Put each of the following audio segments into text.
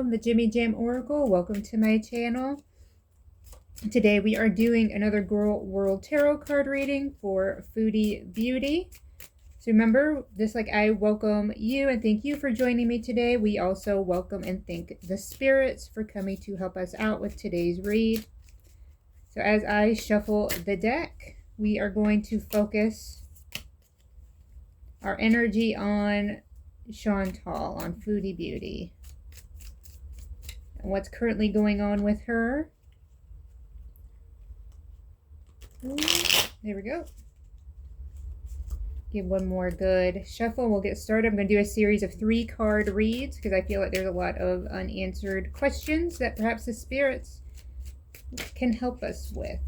Welcome, the Jimmy Jam Oracle. Welcome to my channel. Today we are doing another Girl World Tarot card reading for Foodie Beauty. So remember, just like I welcome you and thank you for joining me today, we also welcome and thank the spirits for coming to help us out with today's read. So as I shuffle the deck, we are going to focus our energy on Chantal, on Foodie Beauty, and what's currently going on with her. There we go. Give one more good shuffle. We'll get started. I'm going to do a series of 3 card reads because I feel like there's a lot of unanswered questions that perhaps the spirits can help us with.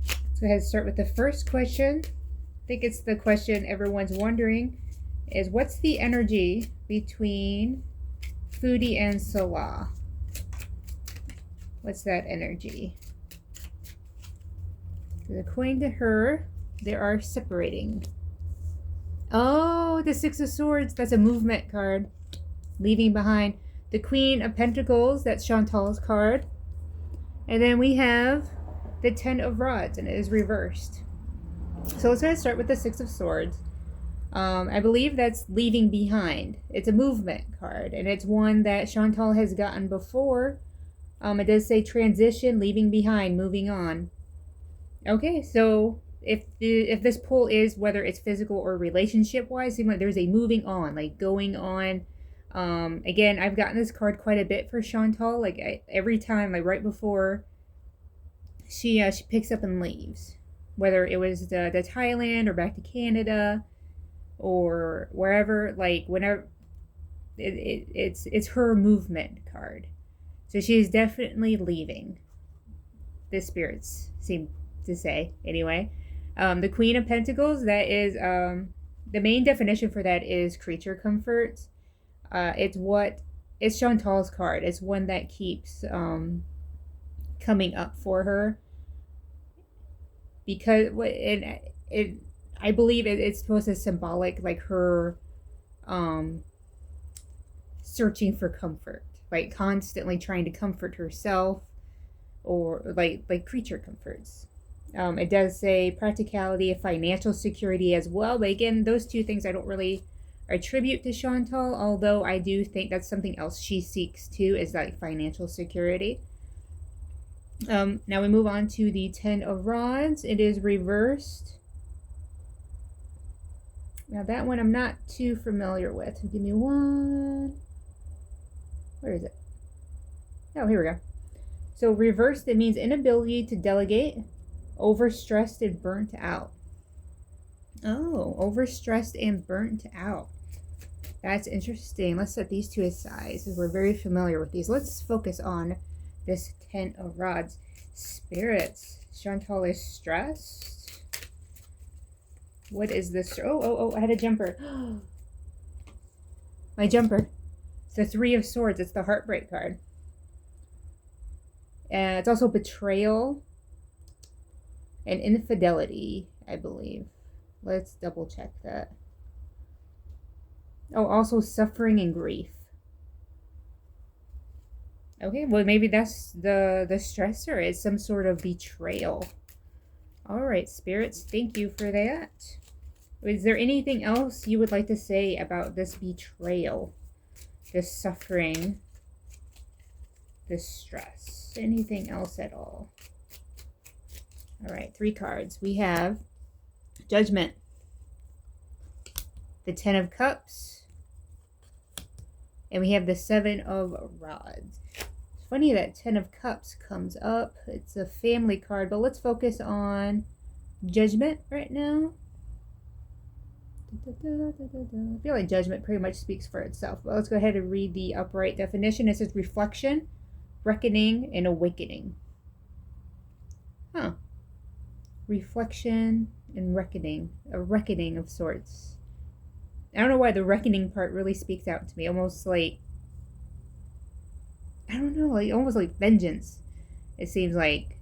Let's go ahead and start with the first question. I think it's the question everyone's wondering is, what's the energy between Foodie and Salah? What's that energy? According to her, they are separating. Oh, the Six of Swords. That's a movement card. Leaving behind. The Queen of Pentacles. That's Chantal's card. And then we have the Ten of Rods, and it is reversed. So let's go ahead and start with the Six of Swords. I believe that's leaving behind. It's a movement card, and it's one that Chantal has gotten before. It does say transition, leaving behind, moving on. Okay, so if this pull is, whether it's physical or relationship wise, seems like there's a moving on, like going on. Again, I've gotten this card quite a bit for Chantal. Like every time, like right before she picks up and leaves, whether it was the Thailand or back to Canada or wherever, like whenever it's her movement card. So she's definitely leaving. The spirits seem to say anyway. The Queen of Pentacles, that is the main definition for that is creature comforts. It's Chantal's card. It's one that keeps coming up for her because I believe it's supposed to symbolic like her searching for comfort, like constantly trying to comfort herself, or like creature comforts. It does say practicality, financial security as well, but again, those two things I don't really attribute to Chantal, although I do think that's something else she seeks too, is like financial security. Now we move on to the Ten of Rods. It is reversed. Now that one I'm not too familiar with. Give me one. Where is it? Oh, here we go. So reversed, it means inability to delegate, overstressed and burnt out. Oh, overstressed and burnt out. That's interesting. Let's set these two aside because we're very familiar with these. Let's focus on this Ten of Rods. Spirits. Chantal is stressed. What is this? Oh, I had a jumper. My jumper. It's the Three of Swords. It's the Heartbreak card. It's also betrayal and infidelity, I believe. Let's double check that. Oh, also suffering and grief. Okay, well maybe that's the stressor, is some sort of betrayal. All right, spirits, thank you for that. Is there anything else you would like to say about this betrayal, this suffering, this stress? Anything else at all? All right, 3 cards. We have Judgment, the Ten of Cups, and we have the Seven of Rods. It's funny that Ten of Cups comes up. It's a family card, but let's focus on Judgment right now. I feel like Judgment pretty much speaks for itself. But let's go ahead and read the upright definition. It says reflection, reckoning, and awakening. Huh. Reflection and reckoning. A reckoning of sorts. I don't know why the reckoning part really speaks out to me. Almost like, I don't know, like almost like vengeance. It seems like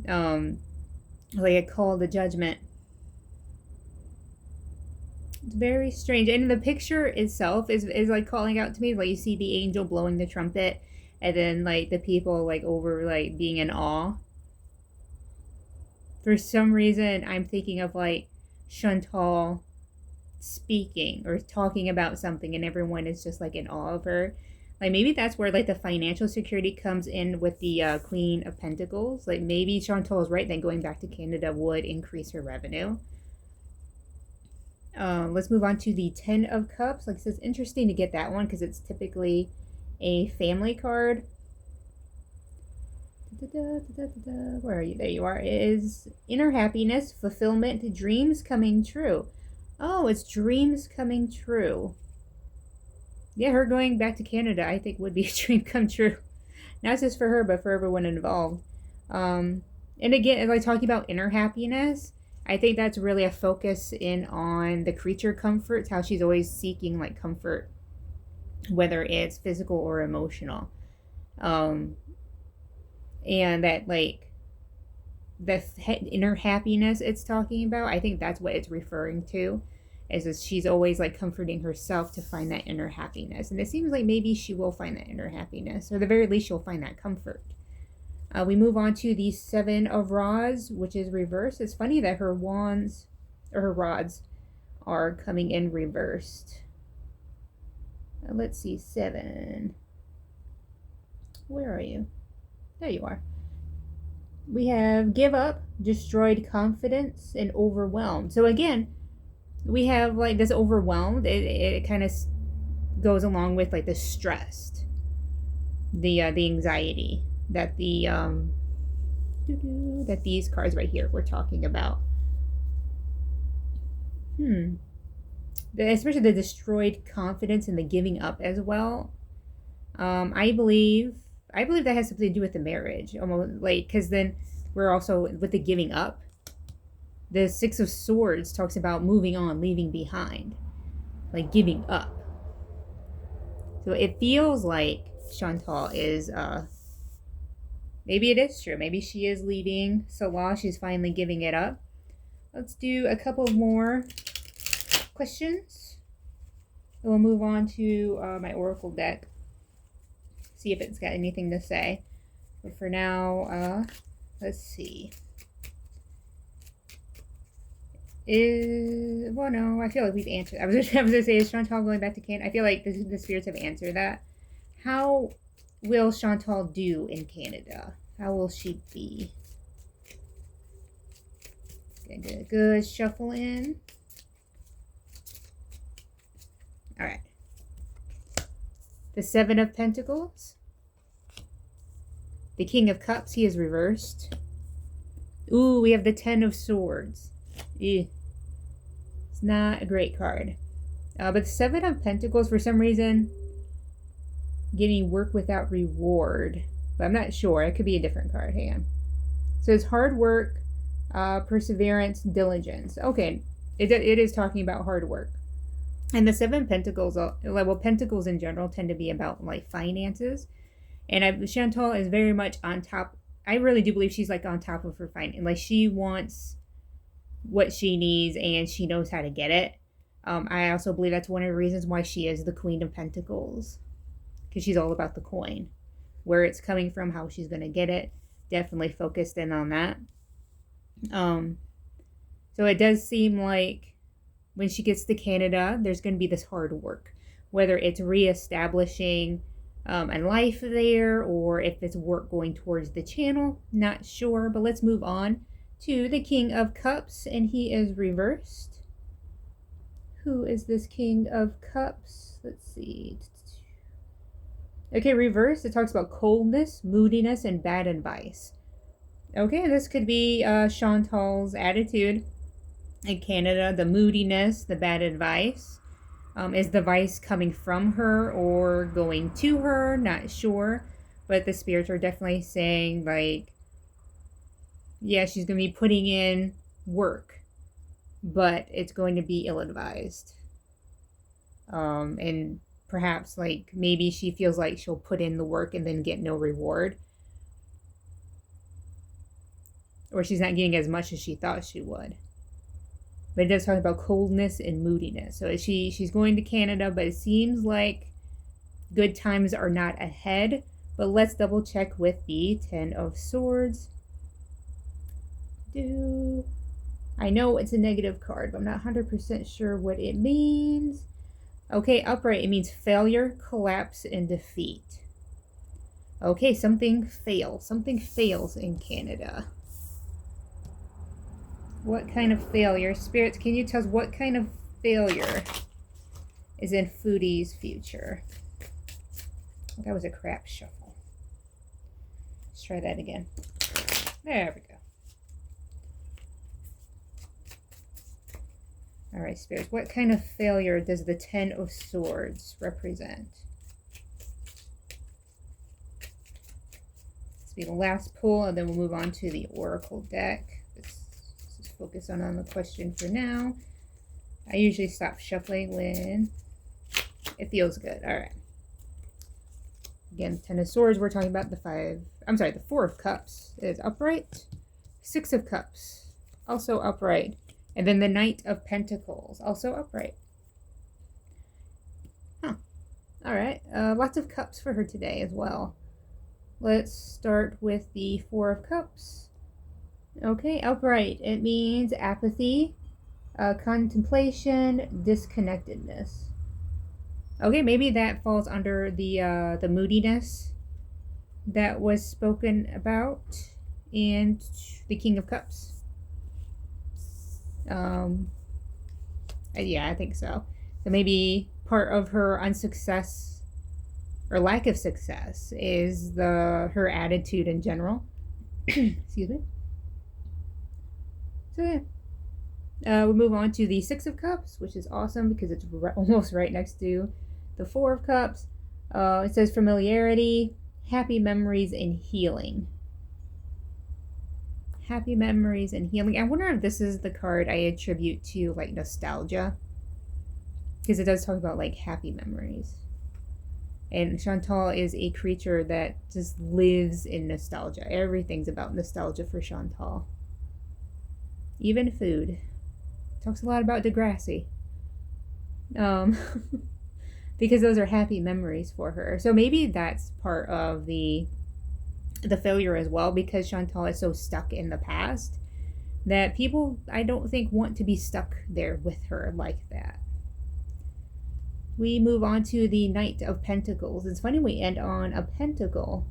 a call to judgment. It's very strange. And the picture itself is like calling out to me. Like you see the angel blowing the trumpet, and then like the people like over like being in awe. For some reason, I'm thinking of like Chantal speaking or talking about something, and everyone is just like in awe of her. Like maybe that's where like the financial security comes in with the Queen of Pentacles. Like maybe Chantal is right. Then going back to Canada would increase her revenue. Let's move on to the Ten of Cups. Like, so it's interesting to get that one because it's typically a family card. Where are you? There you are. It is inner happiness, fulfillment, dreams coming true. Oh, it's dreams coming true. Yeah, her going back to Canada, I think, would be a dream come true. Not just for her, but for everyone involved. And again, like talking about inner happiness, I think that's really a focus in on the creature comforts, how she's always seeking like comfort, whether it's physical or emotional. And that like the inner happiness it's talking about, I think that's what it's referring to, is that she's always like comforting herself to find that inner happiness. And it seems like maybe she will find that inner happiness, or at the very least she'll find that comfort. We move on to the Seven of Rods, which is reversed. It's funny that her wands, or her rods, are coming in reversed. Let's see, 7. Where are you? There you are. We have give up, destroyed confidence, and overwhelmed. So again, we have like this overwhelmed. It kind of goes along with like the stressed, the anxiety that that these cards right here we're talking about. Especially the destroyed confidence and the giving up as well. I believe that has something to do with the marriage, almost like, because then we're also with the giving up. The Six of Swords talks about moving on, leaving behind, like giving up. So it feels like Chantal is maybe it is true. Maybe she is leaving Salah. She's finally giving it up. Let's do a couple more questions. We'll move on to my Oracle deck. See if it's got anything to say. But for now, let's see. Well, no, I feel like we've answered. I was gonna say, is Chantal going back to Canada? I feel like the spirits have answered that. How will Chantal do in Canada? How will she be? Good shuffle in. All right. The Seven of Pentacles. The King of Cups, he is reversed. Ooh, we have the Ten of Swords. It's not a great card. But the Seven of Pentacles, for some reason, getting work without reward. But I'm not sure. It could be a different card. Hang on. So it's hard work, perseverance, diligence. Okay, it is talking about hard work. And the Seven Pentacles, well, Pentacles in general tend to be about like finances. And Chantal is very much on top. I really do believe she's like on top of her finance. Like she wants what she needs and she knows how to get it. I also believe that's one of the reasons why she is the Queen of Pentacles. Because she's all about the coin. Where it's coming from, how she's going to get it. Definitely focused in on that. So it does seem like when she gets to Canada, there's going to be this hard work. Whether it's reestablishing a life there, or if it's work going towards the channel, not sure. But let's move on to the King of Cups, and he is reversed. Who is this King of Cups? Let's see. Okay, reverse. It talks about coldness, moodiness, and bad advice. Okay, this could be Chantal's attitude in Canada. The moodiness, the bad advice. Is the advice coming from her or going to her? Not sure. But the spirits are definitely saying, like, yeah, she's going to be putting in work, but it's going to be ill-advised. And perhaps, like, maybe she feels like she'll put in the work and then get no reward. Or she's not getting as much as she thought she would. But it does talk about coldness and moodiness. So she's going to Canada, but it seems like good times are not ahead. But let's double check with the Ten of Swords. I know it's a negative card, but I'm not 100% sure what it means. Okay, upright, it means failure, collapse, and defeat. Okay, something fails. Something fails in Canada. What kind of failure? Spirits, can you tell us what kind of failure is in Foodie's future? That was a crap shuffle. Let's try that again. There we go. All right, Spirits, what kind of failure does the Ten of Swords represent? This will be the last pull, and then we'll move on to the Oracle deck. Let's just focus on the question for now. I usually stop shuffling when it feels good. All right. Again, Ten of Swords, we're talking about the Four of Cups is upright. Six of Cups, also upright. And then the Knight of Pentacles, also upright. Huh. All right. Lots of cups for her today as well. Let's start with the Four of Cups. Okay, upright. It means apathy, contemplation, disconnectedness. Okay, maybe that falls under the moodiness that was spoken about in the King of Cups. Yeah, I think so. So maybe part of her unsuccess or lack of success is her attitude in general. Excuse me. So yeah, we'll move on to the Six of Cups, which is awesome because it's almost right next to the Four of Cups. It says familiarity, happy memories, and healing. Happy memories and healing. I wonder if this is the card I attribute to like nostalgia, because it does talk about like happy memories. And Chantal is a creature that just lives in nostalgia. Everything's about nostalgia for Chantal. Even food. Talks a lot about Degrassi. Because those are happy memories for her. So maybe that's part of the failure as well, because Chantal is so stuck in the past that people, I don't think, want to be stuck there with her like that. We move on to the Knight of Pentacles. It's funny we end on a pentacle,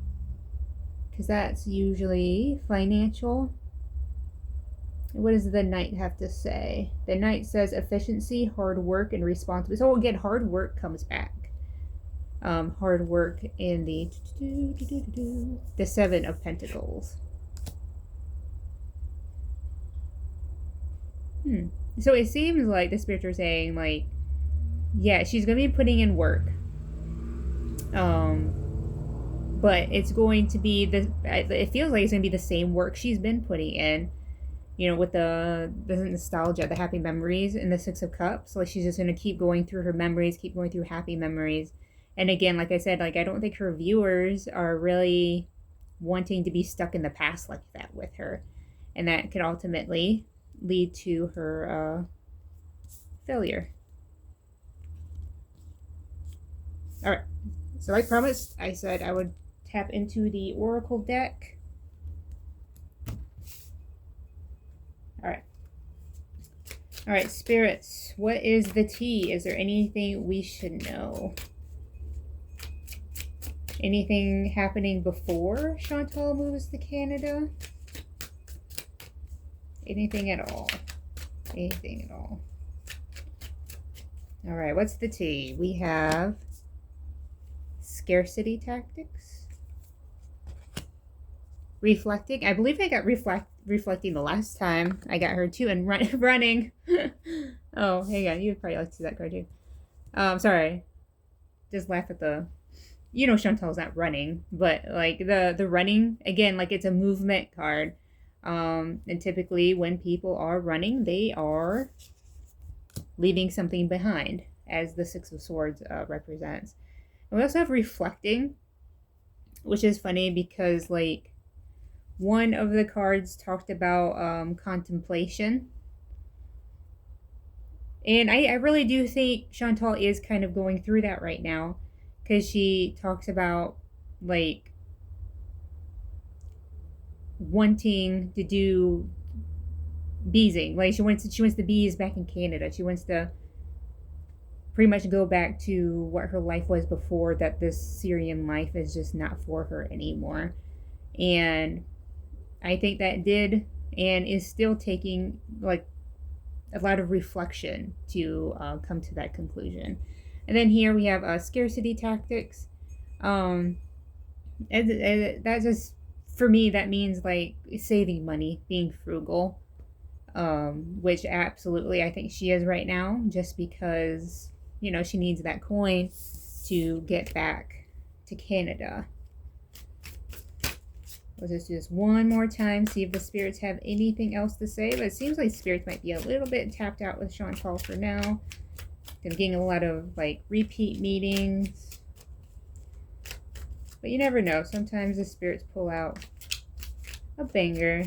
because that's usually financial. What does the Knight have to say? The Knight says efficiency, hard work, and responsibility. So again, hard work comes back. Hard work in the Seven of Pentacles. So it seems like the spirits are saying, like, yeah, she's going to be putting in work. But it's going to be it feels like it's going to be the same work she's been putting in, you know, with the nostalgia, the happy memories, and the Six of Cups. Like, she's just going to keep going through her memories, keep going through happy memories. And again, like I said, like, I don't think her viewers are really wanting to be stuck in the past like that with her. And that could ultimately lead to her failure. All right. So like promised, I said I would tap into the Oracle deck. All right. All right, spirits, what is the tea? Is there anything we should know? Anything happening before Chantal moves to Canada? Anything at all? Anything at all? All right, what's the tea? We have scarcity tactics. Reflecting. I believe I got reflecting the last time I got her too, and running. Oh, hang on. You'd probably like to see that card too. Sorry. Just laugh at the... You know Chantal's not running, but like the running, again, like it's a movement card. And typically when people are running, they are leaving something behind, as the Six of Swords represents. And we also have reflecting, which is funny because like one of the cards talked about contemplation. And I really do think Chantal is kind of going through that right now, because she talks about like wanting to do beesing. Like she wants the bees back in Canada. She wants to pretty much go back to what her life was before, that this Syrian life is just not for her anymore. And I think that did and is still taking like a lot of reflection to come to that conclusion. And then here we have scarcity tactics. Um, and that just, for me, that means like saving money, being frugal, which absolutely I think she is right now, just because, you know, she needs that coin to get back to Canada. Let's just do this one more time, see if the spirits have anything else to say. But it seems like spirits might be a little bit tapped out with Chantal for now. I'm getting a lot of like repeat meetings. But you never know. Sometimes the spirits pull out a banger.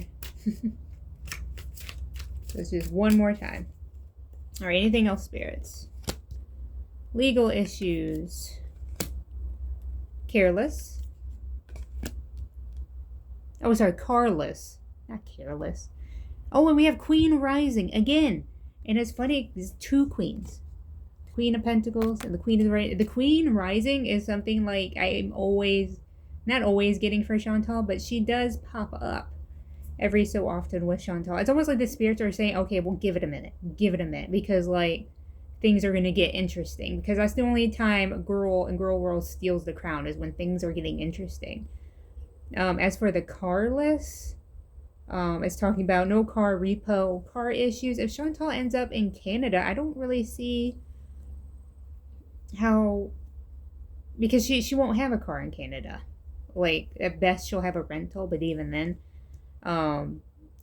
Let's do this one more time. All right, anything else, spirits? Legal issues. Careless. Oh, sorry, carless. Not careless. Oh, and we have Queen Rising again. And it's funny, there's two queens. Queen of Pentacles and the Queen of the Queen Rising is something like I'm always, not always getting for Chantal, but she does pop up every so often with Chantal. It's almost like the spirits are saying, okay, well, give it a minute. Give it a minute. Because, like, things are going to get interesting. Because that's the only time a girl in Girl World steals the crown, is when things are getting interesting. As for the carless, it's talking about no car repo, car issues. If Chantal ends up in Canada, I don't really see how, because she won't have a car in Canada. Like, at best she'll have a rental, but even then,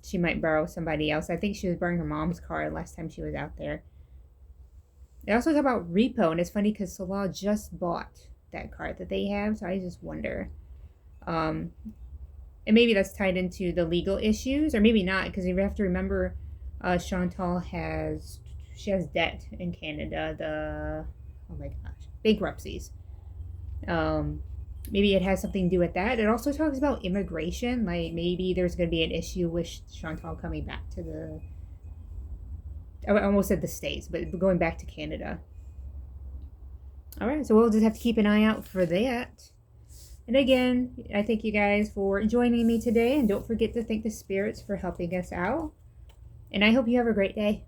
she might borrow somebody else. I think she was borrowing her mom's car last time she was out there. They also talk about repo, and it's funny because Salah just bought that car that they have, so I just wonder. And maybe that's tied into the legal issues, or maybe not, because you have to remember, Chantal has debt in Canada. Oh my gosh, bankruptcies. Maybe it has something to do with that. It also talks about immigration, like maybe there's going to be an issue with Chantal coming back to the, I almost said the States, but going back to Canada. All right, so we'll just have to keep an eye out for that. And again, I thank you guys for joining me today, and don't forget to thank the spirits for helping us out. And I hope you have a great day.